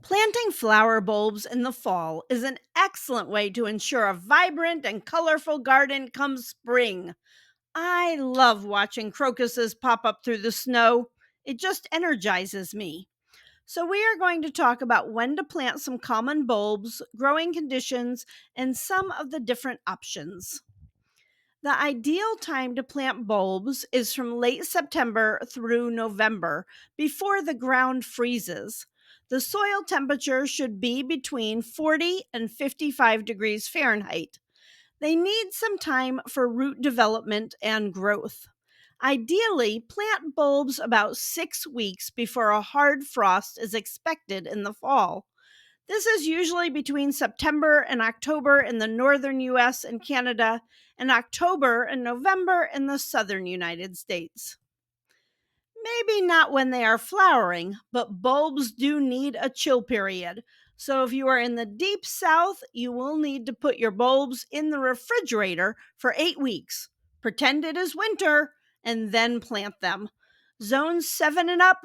Planting flower bulbs in the fall is an excellent way to ensure a vibrant and colorful garden come spring. I love watching crocuses pop up through the snow. It just energizes me. So, we are going to talk about when to plant some common bulbs, growing conditions, and some of the different options. The ideal time to plant bulbs is from late September through November before the ground freezes. The soil temperature should be between 40 and 55 degrees Fahrenheit. They need some time for root development and growth. Ideally, plant bulbs about 6 weeks before a hard frost is expected in the fall. This is usually between September and October in the northern US and Canada, and October and November in the southern United States. Maybe not when they are flowering, but bulbs do need a chill period. So if you are in the deep south, you will need to put your bulbs in the refrigerator for 8 weeks. Pretend it is winter and then plant them. Zones 7 and up,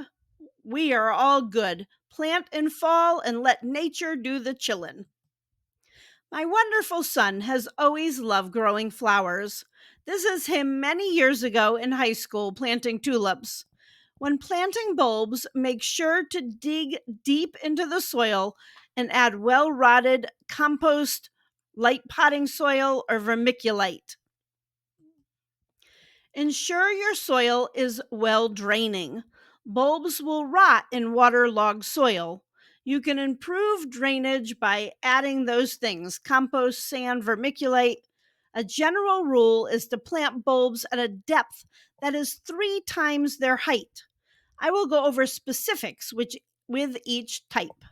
we are all good. Plant in fall and let nature do the chillin'. My wonderful son has always loved growing flowers. This is him many years ago in high school planting tulips. When planting bulbs, make sure to dig deep into the soil and add well rotted compost, light potting soil, or vermiculite. Ensure your soil is well draining. Bulbs will rot in waterlogged soil. You can improve drainage by adding those things: compost, sand, vermiculite. A general rule is to plant bulbs at a depth that is 3 times their height. I will go over specifics with each type.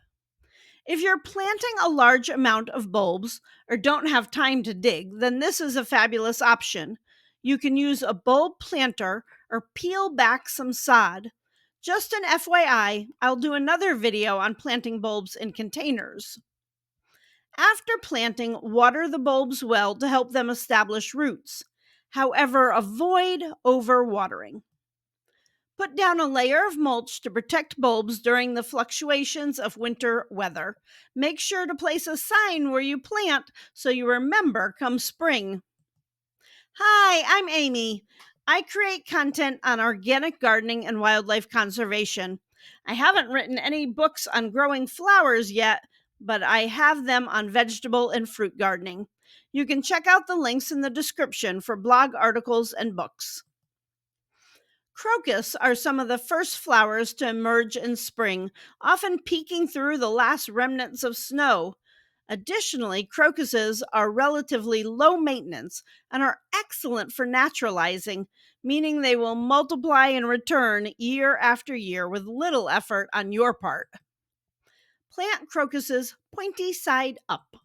If you're planting a large amount of bulbs or don't have time to dig, then this is a fabulous option. You can use a bulb planter or peel back some sod. Just an FYI, I'll do another video on planting bulbs in containers. After planting, water the bulbs well to help them establish roots. However, avoid overwatering. Put down a layer of mulch to protect bulbs during the fluctuations of winter weather. Make sure to place a sign where you plant so you remember come spring. Hi, I'm Amy. I create content on organic gardening and wildlife conservation. I haven't written any books on growing flowers yet, but I have them on vegetable and fruit gardening. You can check out the links in the description for blog articles and books. Crocus are some of the first flowers to emerge in spring, often peeking through the last remnants of snow. Additionally, crocuses are relatively low maintenance and are excellent for naturalizing, meaning they will multiply and return year after year with little effort on your part. Plant crocuses pointy side up.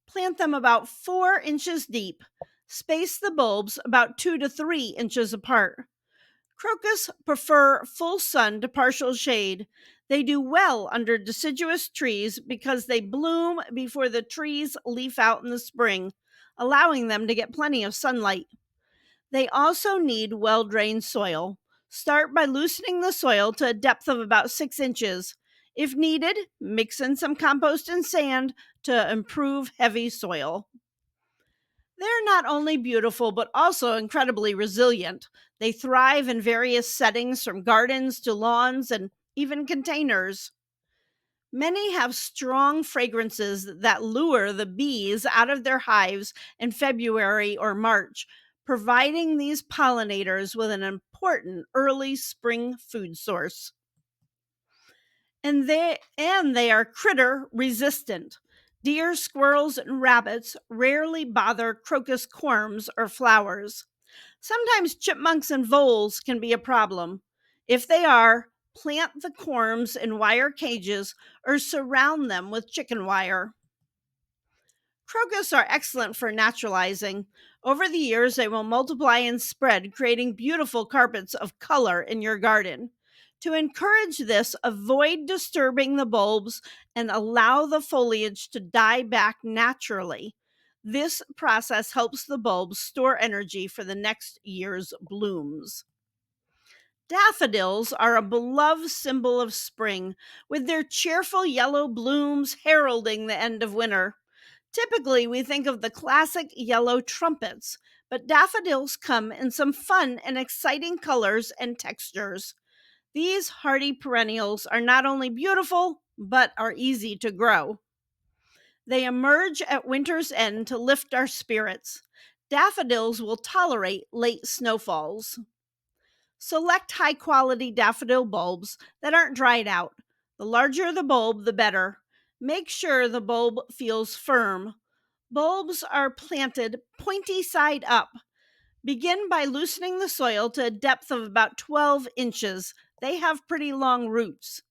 Plant them about 4 inches deep. Space the bulbs about 2 to 3 inches apart. Crocus prefer full sun to partial shade. They do well under deciduous trees because they bloom before the trees leaf out in the spring, allowing them to get plenty of sunlight. They also need well-drained soil. Start by loosening the soil to a depth of about 6 inches. If needed, mix in some compost and sand to improve heavy soil. They're not only beautiful, but also incredibly resilient. They thrive in various settings, from gardens to lawns and even containers. Many have strong fragrances that lure the bees out of their hives in February or March, providing these pollinators with an important early spring food source. And they are critter resistant. Deer, squirrels, and rabbits rarely bother crocus corms or flowers. Sometimes chipmunks and voles can be a problem. If they are, plant the corms in wire cages or surround them with chicken wire. Crocus are excellent for naturalizing. Over the years, they will multiply and spread, creating beautiful carpets of color in your garden. To encourage this, avoid disturbing the bulbs and allow the foliage to die back naturally. This process helps the bulbs store energy for the next year's blooms. Daffodils are a beloved symbol of spring, with their cheerful yellow blooms heralding the end of winter. Typically, we think of the classic yellow trumpets, but daffodils come in some fun and exciting colors and textures. These hardy perennials are not only beautiful, but are easy to grow. They emerge at winter's end to lift our spirits. Daffodils will tolerate late snowfalls. Select high quality daffodil bulbs that aren't dried out. The larger the bulb, the better. Make sure the bulb feels firm. Bulbs are planted pointy side up. Begin by loosening the soil to a depth of about 12 inches. They have pretty long roots.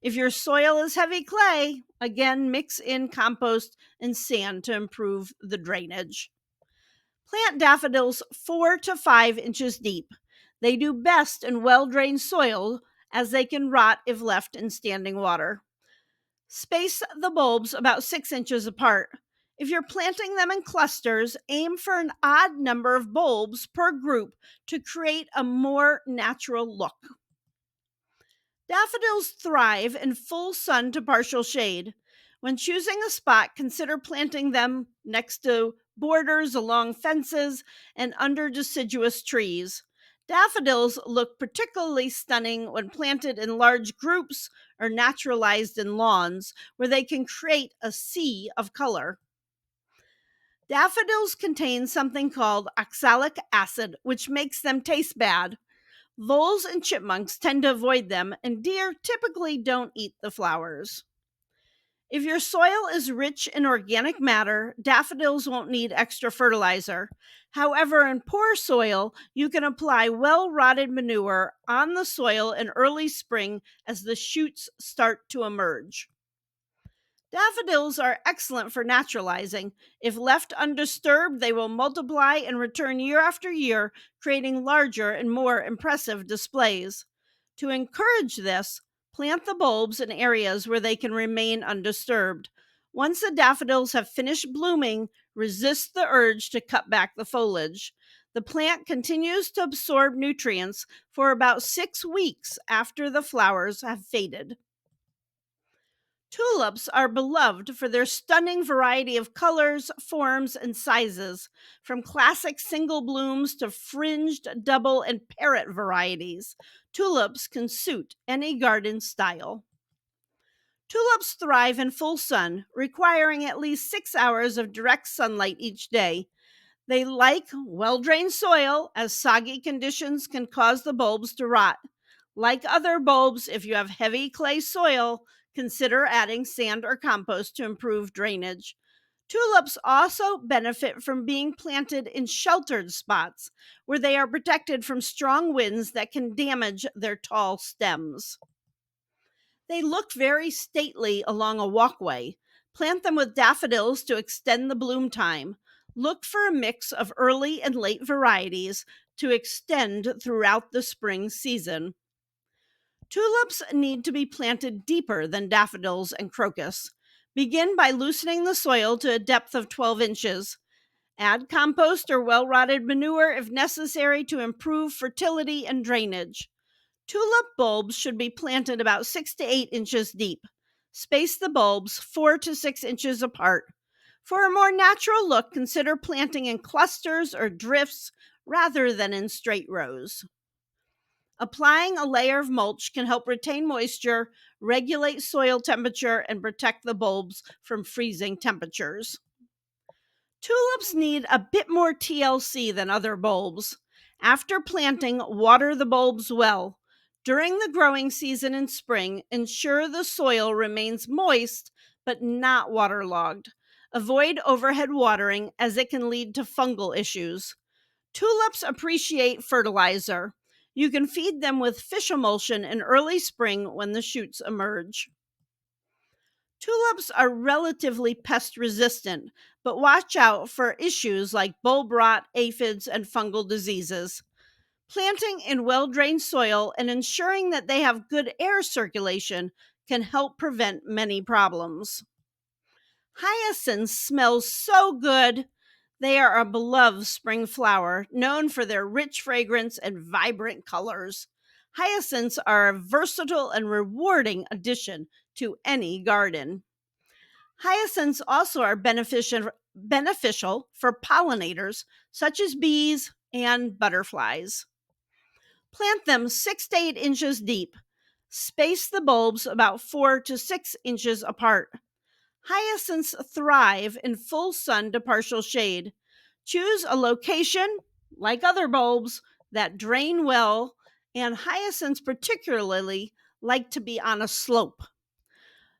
If your soil is heavy clay, again mix in compost and sand to improve the drainage. Plant daffodils 4 to 5 inches deep. They do best in well drained soil as they can rot if left in standing water. Space the bulbs about 6 inches apart. If you're planting them in clusters, aim for an odd number of bulbs per group to create a more natural look. Daffodils thrive in full sun to partial shade. When choosing a spot, consider planting them next to borders, along fences, and under deciduous trees. Daffodils look particularly stunning when planted in large groups or naturalized in lawns, where they can create a sea of color. Daffodils contain something called oxalic acid, which makes them taste bad. Voles and chipmunks tend to avoid them, and deer typically don't eat the flowers. If your soil is rich in organic matter, daffodils won't need extra fertilizer. However, in poor soil, you can apply well rotted manure on the soil in early spring as the shoots start to emerge. Daffodils are excellent for naturalizing. If left undisturbed, they will multiply and return year after year, creating larger and more impressive displays. To encourage this, plant the bulbs in areas where they can remain undisturbed. Once the daffodils have finished blooming, resist the urge to cut back the foliage. The plant continues to absorb nutrients for about 6 weeks after the flowers have faded. Tulips are beloved for their stunning variety of colors, forms, and sizes, from classic single blooms to fringed, double, and parrot varieties. Tulips can suit any garden style. Tulips thrive in full sun, requiring at least 6 hours of direct sunlight each day. They like well drained soil, as soggy conditions can cause the bulbs to rot. Like other bulbs, if you have heavy clay soil, consider adding sand or compost to improve drainage. Tulips also benefit from being planted in sheltered spots where they are protected from strong winds that can damage their tall stems. They look very stately along a walkway. Plant them with daffodils to extend the bloom time. Look for a mix of early and late varieties to extend throughout the spring season. Tulips need to be planted deeper than daffodils and crocus. Begin by loosening the soil to a depth of 12 inches. Add compost or well rotted manure if necessary to improve fertility and drainage. Tulip bulbs should be planted about 6 to 8 inches deep. Space the bulbs 4 to 6 inches apart. For a more natural look, consider planting in clusters or drifts rather than in straight rows. Applying a layer of mulch can help retain moisture, regulate soil temperature, and protect the bulbs from freezing temperatures. Tulips need a bit more TLC than other bulbs. After planting, water the bulbs well. During the growing season in spring, ensure the soil remains moist but not waterlogged. Avoid overhead watering as it can lead to fungal issues. Tulips appreciate fertilizer. You can feed them with fish emulsion in early spring when the shoots emerge. Tulips are relatively pest resistant, but watch out for issues like bulb rot, aphids, and fungal diseases. Planting in well drained soil and ensuring that they have good air circulation can help prevent many problems. Hyacinths smell so good. They are a beloved spring flower, known for their rich fragrance and vibrant colors. Hyacinths are a versatile and rewarding addition to any garden. Hyacinths also are beneficial for pollinators, such as bees and butterflies. Plant them 6 to 8 inches deep. Space the bulbs about 4 to 6 inches apart. Hyacinths thrive in full sun to partial shade. Choose a location, like other bulbs, that drain well, and hyacinths particularly like to be on a slope.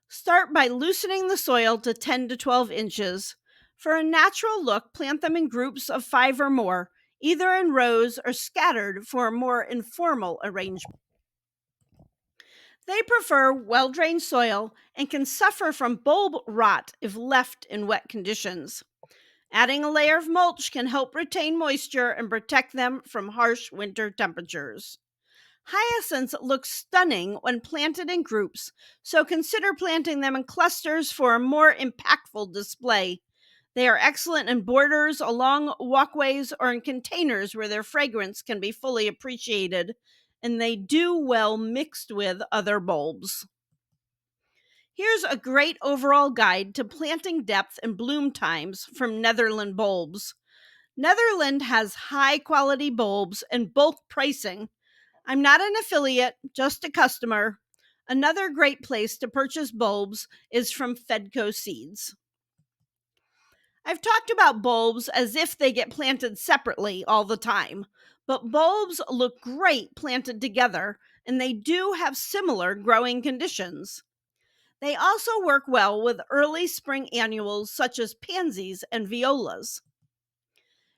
Start by loosening the soil to 10 to 12 inches. For a natural look, plant them in groups of 5 or more, either in rows or scattered for a more informal arrangement. They prefer well-drained soil and can suffer from bulb rot if left in wet conditions. Adding a layer of mulch can help retain moisture and protect them from harsh winter temperatures. Hyacinths look stunning when planted in groups, so consider planting them in clusters for a more impactful display. They are excellent in borders, along walkways, or in containers where their fragrance can be fully appreciated, and they do well mixed with other bulbs. Here's a great overall guide to planting depth and bloom times from Netherland Bulbs. Netherland has high quality bulbs and bulk pricing. I'm not an affiliate, just a customer. Another great place to purchase bulbs is from Fedco Seeds. I've talked about bulbs as if they get planted separately all the time, but bulbs look great planted together, and they do have similar growing conditions. They also work well with early spring annuals such as pansies and violas.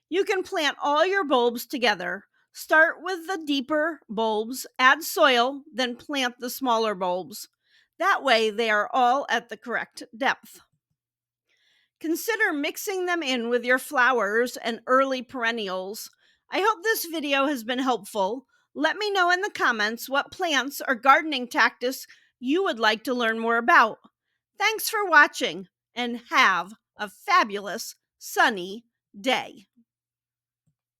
You can plant all your bulbs together. Start with the deeper bulbs, add soil, then plant the smaller bulbs. That way, they are all at the correct depth. Consider mixing them in with your flowers and early perennials. I hope this video has been helpful. Let me know in the comments what plants or gardening tactics you would like to learn more about. Thanks for watching, and have a fabulous sunny day.